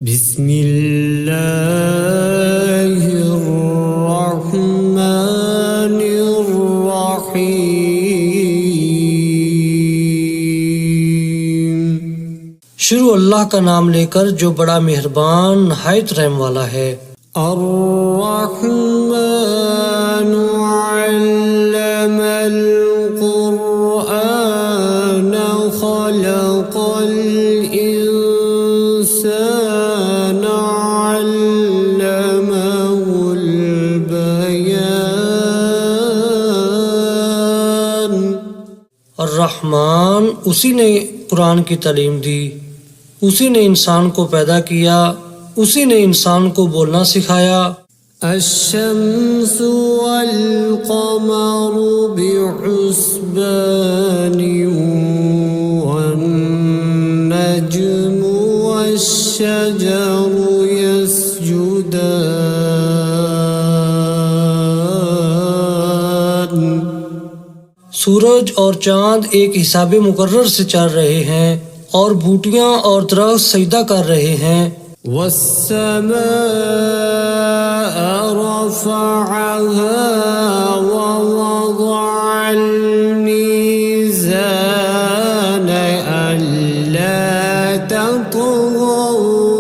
बिस्मिल्लाहिर्रहमानिर्रहीम। शुरू अल्लाह का नाम लेकर जो बड़ा मेहरबान नहायत रहम वाला है। अर्रहमानु अल्लमल कुरआन खलक़ल इंसान अल्लमहुल बयान। अर्रहमान उसी ने कुरान की तालीम दी, उसी ने इंसान को पैदा किया, उसी ने इंसान को बोलना सिखाया। अश्शम्सु वल क़मरु बिहुस्बानि वन नज्मु वश्शजरु यस्जुदान। सूरज और चांद एक हिसाबे मुकर्रर से चल रहे हैं और बूटियां और दरख्त सजदा कर रहे हैं। वस्समाअ रफ़अहा ववضअल मीज़ान अल्ला ततग़ौ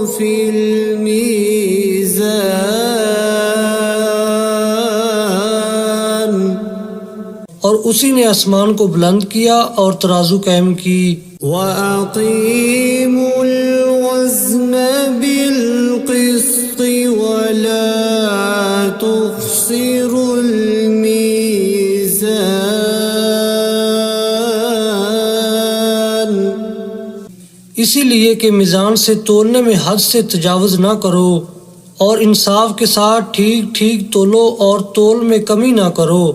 फ़िल मीज़ान। और उसी ने आसमान को बुलंद किया और तराजू कायम की। वअक़ीमुल वज़्न बिलक़िस्ति वला तुख़्सिरुल मीज़ान। इसीलिए कि मीज़ान से तोलने में हद से तजावुज़ ना करो और इंसाफ के साथ ठीक ठीक तोलो और तोल में कमी ना करो।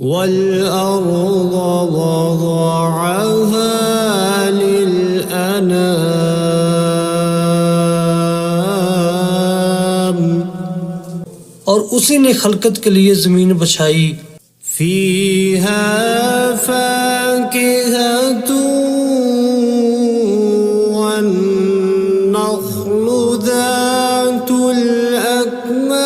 वल-अर्ज़ वज़अहा लिल-अनाम। और उसी ने खलकत के लिए ज़मीन बछाई। फ़ीहा फ़ाकिहतुन वन्नख़्लु ज़ातुल अकमाम।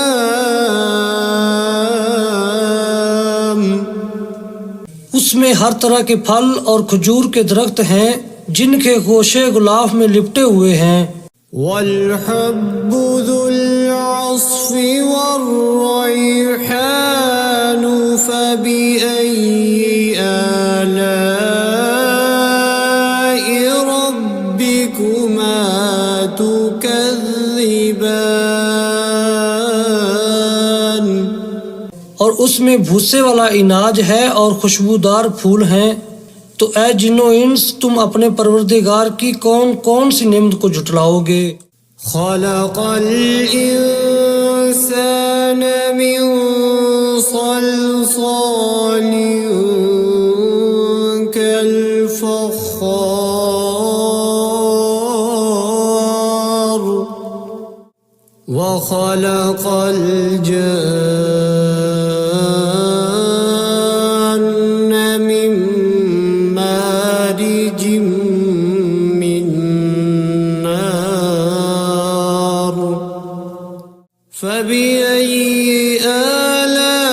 उसमें हर तरह के फल और खजूर के दरख्त हैं जिनके गोशे गुलाफ में लिपटे हुए हैं। वल-हब्बु ज़ुल-अस्फ़ि वर्रैहानु फ़बिअय्यि आलाइ रब्बिकुमा तुकज़्ज़िबान। और उसमें भूसे वाला इनाज है और खुशबूदार फूल हैं। तो ऐ जिन्नो इंस तुम अपने परवरदिगार की कौन कौन सी नेमत को झुटलाओगे। खलक़ल इंसान मिन सल्सालिन कल-फ़ख़्ख़ार व खलक़ल जन्न मिन मारिजिम मिन नार फ़बिअय्यि आलाइ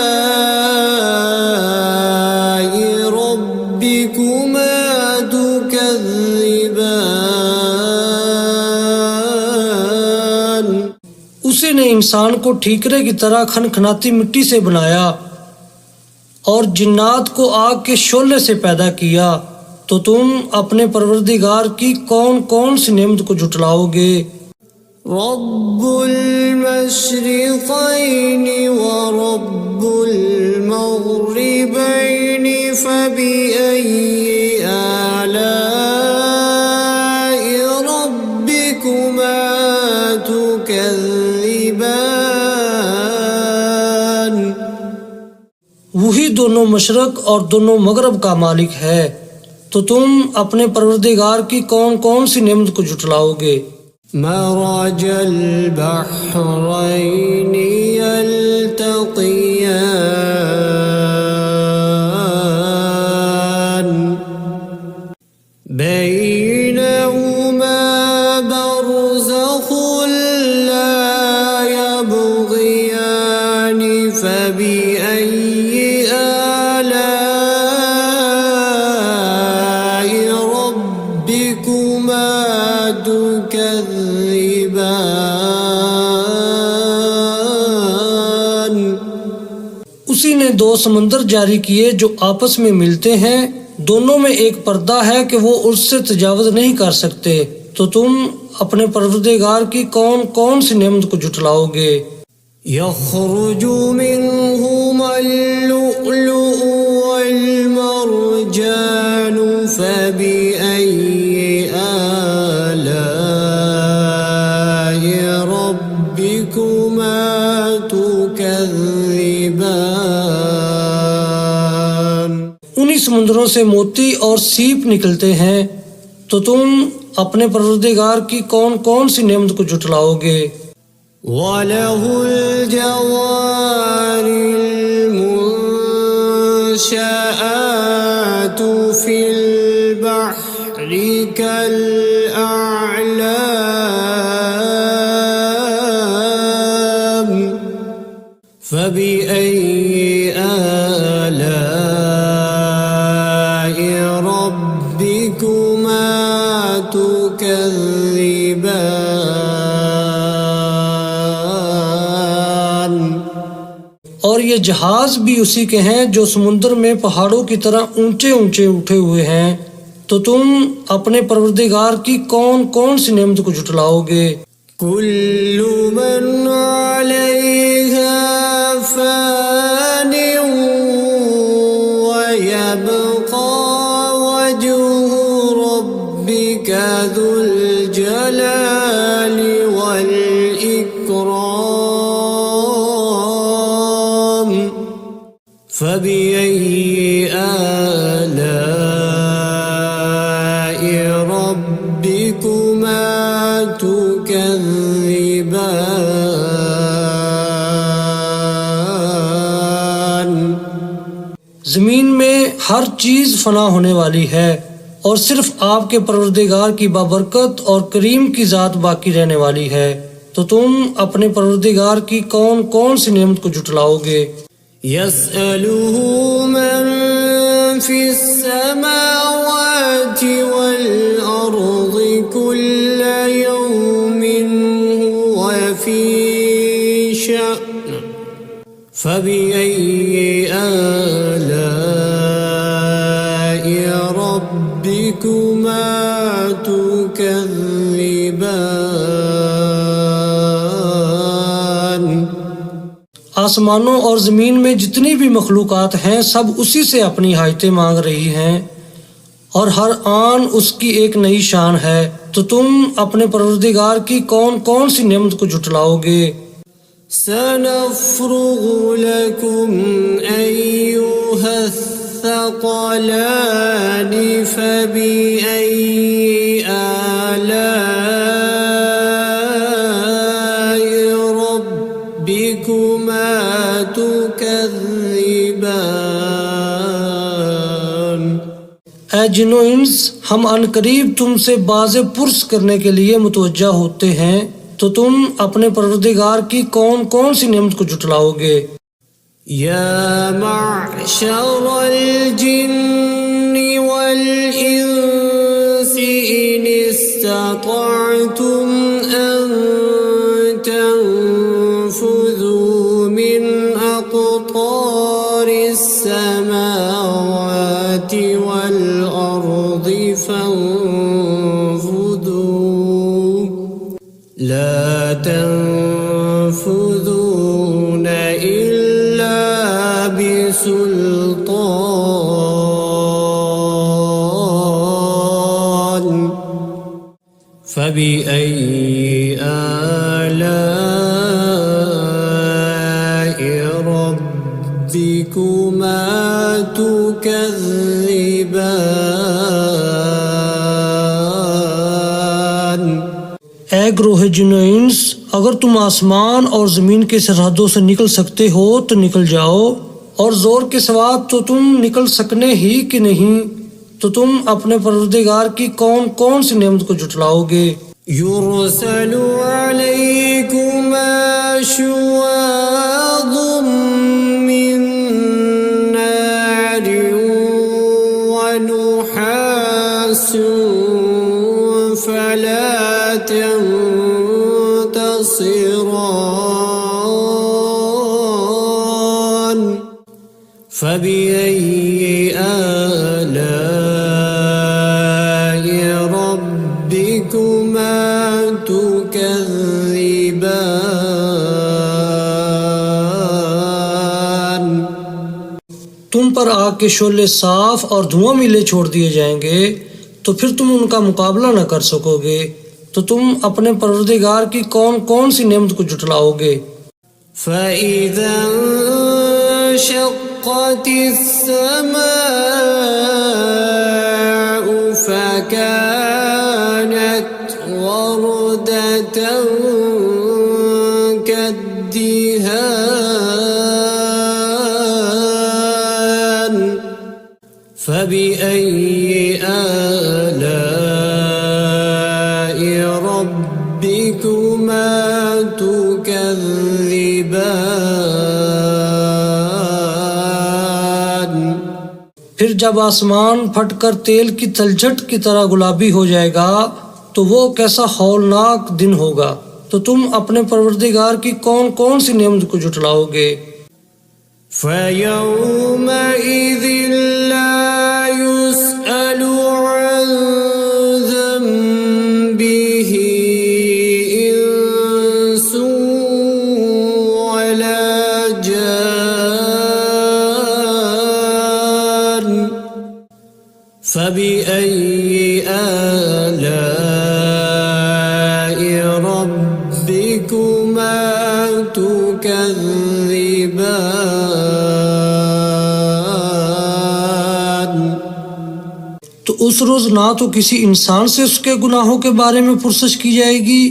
रब्बिकुमा तुकज़्ज़िबान। उसी ने इंसान को ठीकरे की तरह खनखनाती मिट्टी से बनाया और जिन्नात को आग के शोले से पैदा किया। तो तुम अपने परवरदिगार की कौन कौन सी नेमत को झुटलाओगे। रब्बुल मशरिक़ैनि व रब्बुल मग़रिबैनि फ़बिअय्यि आलाइ रब्बिकुमा तुकज़्ज़िबान। वही दोनों मशरक और दोनों मगरब का मालिक है। तो तुम अपने परवरदिगार की कौन कौन सी नेमत को झुटलाओगे। मरजल बहरैनि यल्तक़ियान बैनहुमा बरज़ख़ुल उसी ने दो समंदर जारी किए जो आपस में मिलते हैं, दोनों में एक पर्दा है कि वो उससे तजावुज़ नहीं कर सकते। तो तुम अपने परवरदिगार की कौन कौन सी नेमत को जुटलाओगे। यख़रुजु मिन्हुमल लुअलुअ वल मरजानु फ़बिअय्यि आलाइ रब्बिकुमा तुकज़्ज़िबान। उन्हीं समुद्रों से मोती और सीप निकलते हैं, तो तुम अपने परवरदिगार की कौन कौन सी नेमत को जुटलाओगे। वलहुल जवारिल मुंशआतु फिल बहरि कल अअलाम फबिअय्यि आलाइ रब्बिकुमा तुकज़्ज़िबान। और ये जहाज भी उसी के हैं जो समुद्र में पहाड़ों की तरह ऊंचे ऊंचे उठे हुए हैं। तो तुम अपने परवरदिगार की कौन कौन सी नेमत को जुटलाओगे। कुल्लु मन अलैहा फ़ानिन व यबक़ा वजहु रब्बिका ज़ुल जलालि वल इकराम फ़बिअय्यि आलाइ रब्बिकुमा तुकज़्ज़िबान। जमीन में हर चीज फना होने वाली है और सिर्फ आपके परवरदिगार की बाबरकत और करीम की जात बाकी रहने वाली है। तो तुम अपने परवरदिगार की कौन कौन सी नेमत को जुटलाओगे। यसअलुहु मन फिस्समावाति वल अर्ज़ि कुल्ल यौमिन हुव फी शअन फबिअय्यि आलाइ रब्बिकुमा तुकज़्ज़िबान। आसमानों और जमीन में जितनी भी मखलूकात हैं सब उसी से अपनी हाजतें मांग रही हैं और हर आन उसकी एक नई शान है। तो तुम अपने परवरदिगार की कौन कौन सी नेमत को जुटलाओगे। सनफ़्रुगु लकुम अय्युहस्सक़लानि फबिअय्यि आलाइ रब्बिकुमा तुकज़्ज़िबान। ऐ जिन्नो इंस, हम अनकरीब तुमसे बाज़े पुरस करने के लिए मुतवज्जा होते हैं। तो तुम अपने परवरदिगार की कौन कौन सी नेमत को जुटलाओगे। या मअशरल जिन्नि वल इंसि इन इस्ततअतुम अन तंफुज़ू मिन अक़तारिस समावाति वल अर्ज़ि फंफुज़ू ला तंफुज़ून इल्ला बिसुल्तान फबिअय्यि आलाइ रब्बिकुमा तुकज़्ज़िबान। ऐ ग्रोह जिन्नो इंस, अगर तुम आसमान और जमीन की सरहदों से निकल सकते हो तो निकल जाओ, और जोर के सवाब तो तुम निकल सकने ही कि नहीं। तो तुम अपने परवरदिगार की कौन कौन सी नेमत को जुटलाओगे। युरसलु अलैकुमा शुवाज़ुम मिन नारिन व नुहासुन फला तंफुरून تبصران فبأي آلاء ربكما تكذبان तुम पर आग के शोले साफ और धुआं मिले छोड़ दिए जाएंगे तो फिर तुम उनका मुकाबला न कर सकोगे। तो तुम अपने परवरदिगार की कौन कौन सी नेमत को जुटलाओगे। فإذا انشقت السماء فكانت وردة كالدهان فبأي آلاء ربكما تكذبان फिर जब आसमान फटकर तेल की तलछट की तरह गुलाबी हो जाएगा तो वो कैसा हौलनाक दिन होगा। तो तुम अपने परवरदिगार की कौन कौन सी नेमत को जुटलाओगे। فيومئذ لا يسأل عن ذنبه إنس ولا جان فبأي آلاء ربكما تكذبان तो उस रोज ना तो किसी इंसान से उसके गुनाहों के बारे में पुरसश की जाएगी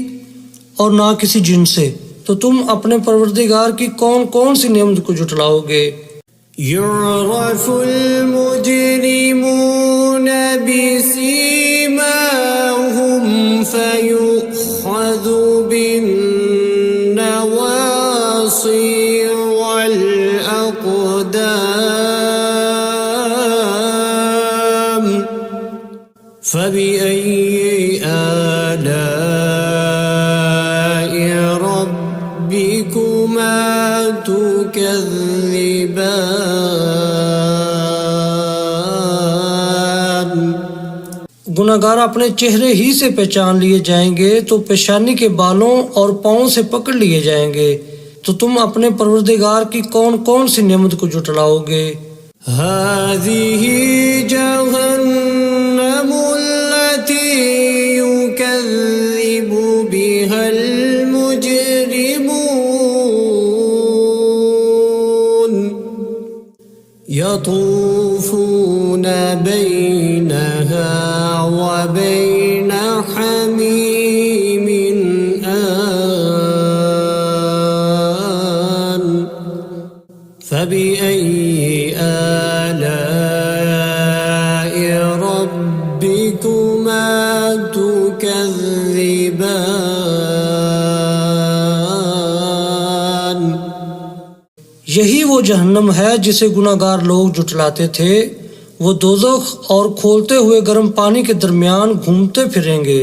और ना किसी जिन से। तो तुम अपने परवरदिगार की कौन कौन सी नेमत को जुटलाओगे। يعرف المجرمون بسيماهم فيؤخذ بالنواصي والأقدام فبأي آلاء ربكما تكذبان गुनाहगार अपने चेहरे ही से पहचान लिए जाएंगे तो पेशानी के बालों और पाँव से पकड़ लिए जाएंगे। तो तुम अपने परवरदिगार की कौन कौन सी नेमत को जुटलाओगे। هذه جهنم التي يكذب بها المجرمون يطوفون بينها وبين حميم آن فبأي آلاء ربكما تكذبان यही वो जहन्नम है जिसे गुनाहगार लोग जुटलाते थे। वो दोज़ख और खोलते हुए गर्म पानी के दरमियान घूमते फिरेंगे।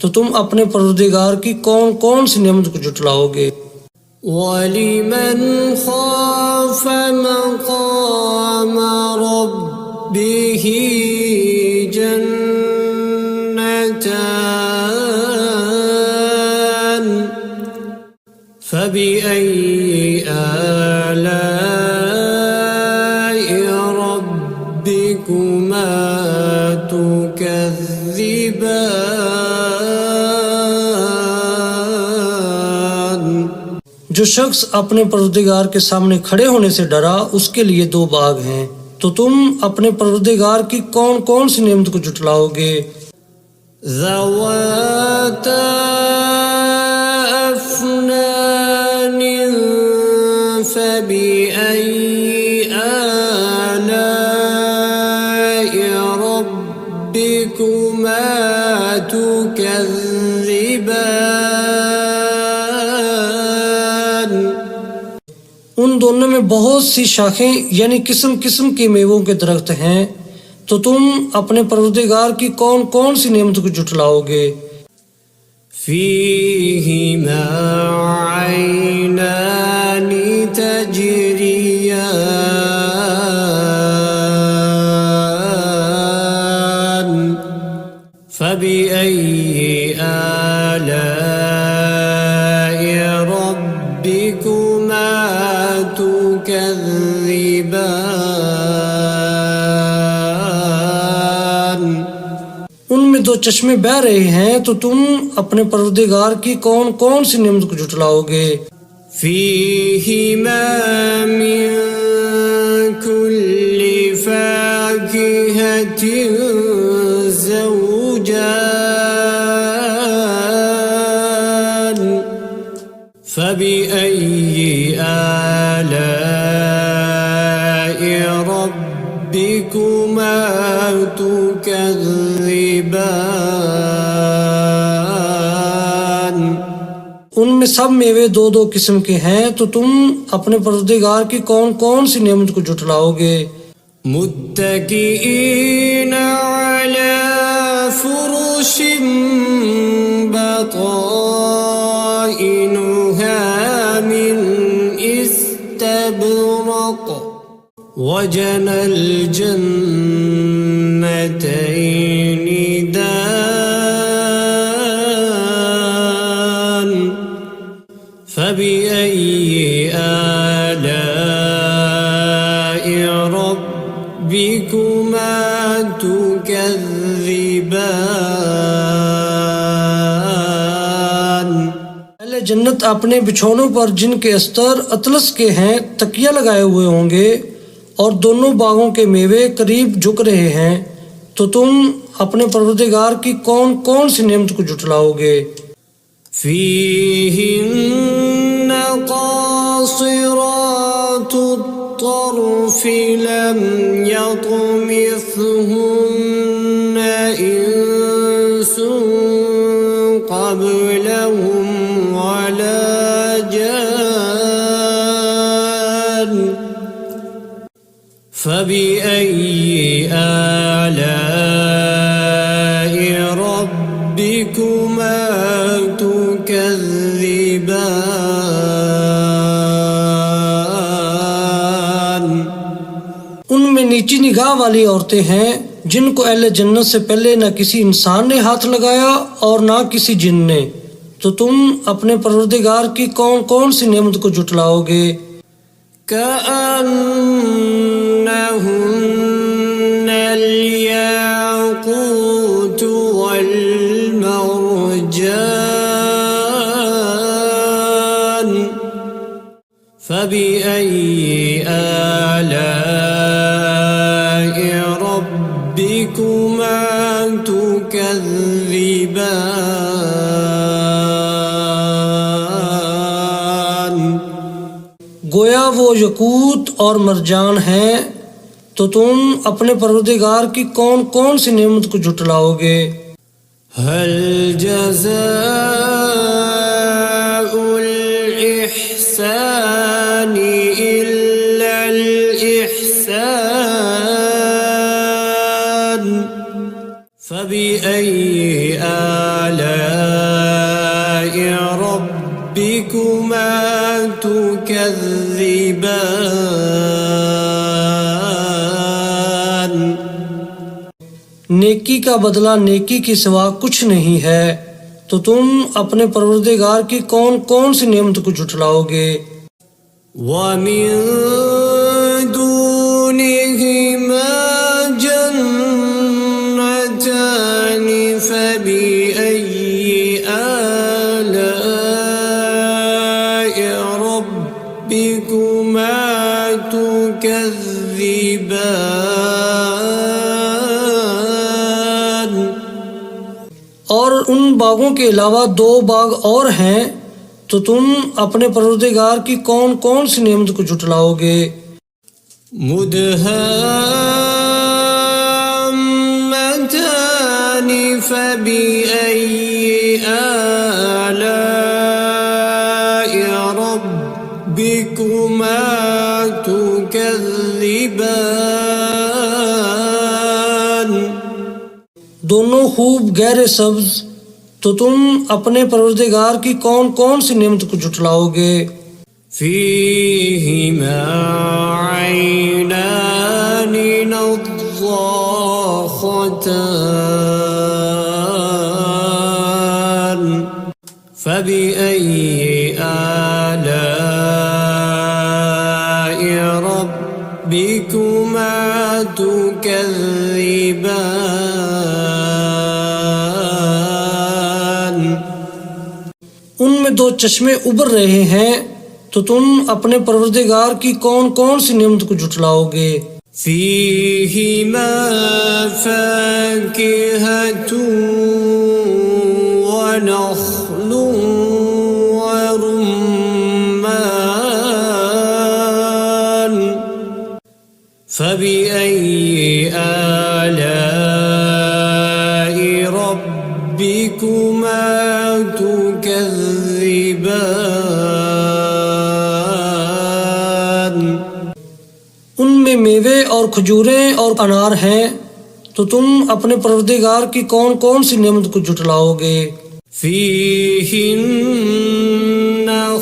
तो तुम अपने परवरदिगार की कौन कौन सी नेमत को जुटलाओगे। ولمن خاف مقام ربه جنتان فبأي آلاء ربكما تكذبان जो शख्स अपने परवरदिगार के सामने खड़े होने से डरा उसके लिए दो बाग हैं। तो तुम अपने परवरदिगार की कौन कौन सी नेमत को जुटलाओगे। ذواتا أفنان فبأي آلاء ربكما تكذبان उन दोनों में बहुत सी शाखें यानी किस्म किस्म के मेवों के दरख्त हैं। तो तुम अपने परवरदिगार की कौन कौन सी नेमत को जुटलाओगे। فيهما عينان تجريان فبأي آلاء ربكما تكذبان उनमें दो चश्मे बह रहे हैं, तो तुम अपने परवरदिगार की कौन कौन सी नेमत को झुटलाओगे। فيهما من كل فاكهة زوجان فبأي آلاء ربكما تكذبان उनमें सब मेवे दो दो किस्म के हैं, तो तुम अपने परवरदिगार की कौन कौन सी नेमत को झुटलाओगे। मुत्तकीईन अला फुरुश बताइनुहा मिन इस्तबरक वजनल जन्नतैनि दान فبأي آلاء ربكما تكذبان पहले जन्नत अपने बिछौनों पर जिनके अस्तर अतलस के हैं तकिया लगाए हुए होंगे, और दोनों बागों के मेवे करीब झुक रहे हैं, तो तुम अपने परवरदिगार की कौन कौन सी नेमत को झुटलाओगे। فيهن قاصرات الطرف لم يطمثهن إنس قبلهم ولا جان فبأي آلاء ربكما تكذبان उनमें नीची निगाह वाली औरतें हैं, जिनको अहले जन्नत से पहले न किसी इंसान ने हाथ लगाया और ना किसी जिन ने, तो तुम अपने परवरदिगार की कौन कौन सी नेमत को झुटलाओगे। كأنهن الياقوت والمرجان فبأي آلاء ربكما تكذبان गोया वो यकूत और मरजान हैं, तो तुम अपने परवरदिगार की कौन कौन सी नेमत को झुटलाओगे। هل جزاء الإحسان إلا الإحسان فبأي آلاء ربكما تكذبان नेकी का बदला नेकी के सिवा कुछ नहीं है, तो तुम अपने परवरदिगार की कौन कौन सी नेमत को झुटलाओगे। ومن دونهما جنتان فبأي آلاء ربكما تكذبان और उन बागों के अलावा दो बाग और हैं, तो तुम अपने परवरदिगार की कौन कौन सी नेमत को झुटलाओगे। मुदहाम्मतान फबिअय्यि आलाइ रब्बिकुमा तुकज़्ज़िबान दोनों खूब गहरे सब्ज, तो तुम अपने परवरदिगार की कौन कौन सी नेमत को जुटलाओगे। فيهما عينان نضاختان فبأي آلاء ربكما تكذبان। उनमें दो चश्मे उबर रहे हैं, तो तुम अपने परवरदिगार की कौन कौन सी नेमत को जुटलाओगे। فيهما فاكهة ونخل ورمان فبأي آلاء ربكما تكذبان। उनमें मेवे और खजूरें और अनार हैं, तो तुम अपने परवरदिगार की कौन कौन सी नेमत को जुटलाओगे। فيهن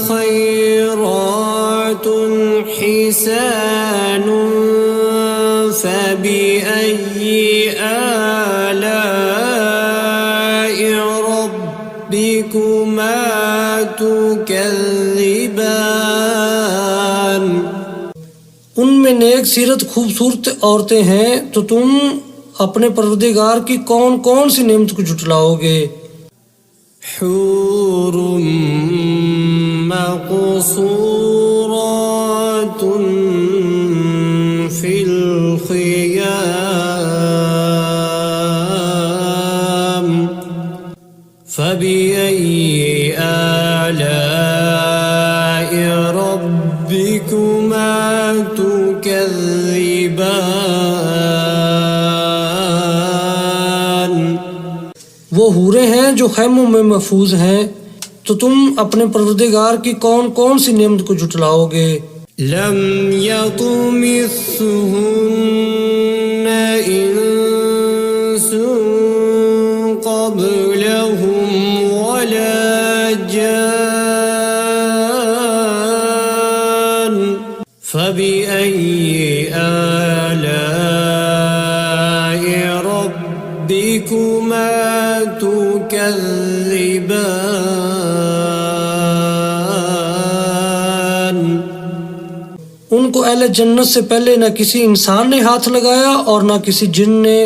خيرات حسان فبأي آلاء ربكما تكذبان। उनमें नेक सीरत खूबसूरत औरतें हैं, तो तुम अपने परवरदिगार की कौन कौन सी नेमत को जुटलाओगे। حور مقصورات في الخيام فبأي آلاء ربكما تكذبان। वो हूरें हैं जो खैमों में महफूज हैं, तो तुम अपने परवरदिगार की कौन कौन सी नेमत को जुटलाओगे। لم يطمثهن إنس قبلهم ولا جان فبأي آلاء ربكما تكذبان। उनको अहले जन्नत से पहले न किसी इंसान ने हाथ लगाया और न किसी जिन ने,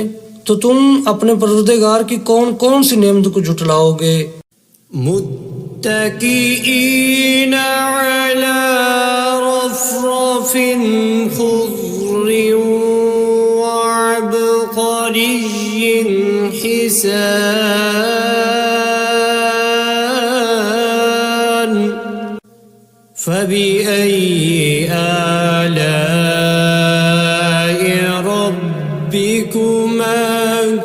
तो तुम अपने परवरदिगार की कौन कौन सी नेमत को जुटलाओगे। मुत्तकीईन अला रफ़रफ़िन ख़ुज़्र वअबक़रिय्यिन हिसान فبأي آلاء ربكما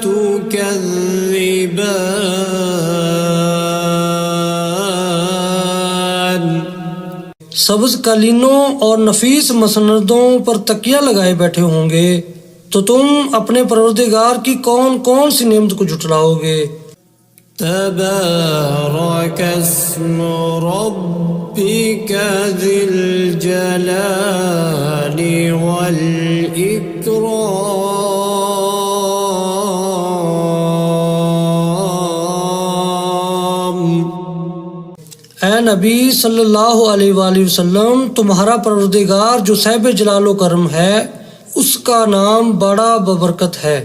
تكذبان। सब्ज कालीनों और नफीस मसनदों पर तकिया लगाए बैठे होंगे, तो तुम अपने परवरदिगार की कौन कौन सी नेमत को जुटलाओगे। تبارك اسم ربك ذي الجلال والإكرام। ऐ नबी सल्लल्लाहु अलैहि वसल्लम, तुम्हारा परवरदिगार जो साहिब जलालो करम है, उसका नाम बड़ा बबरकत है।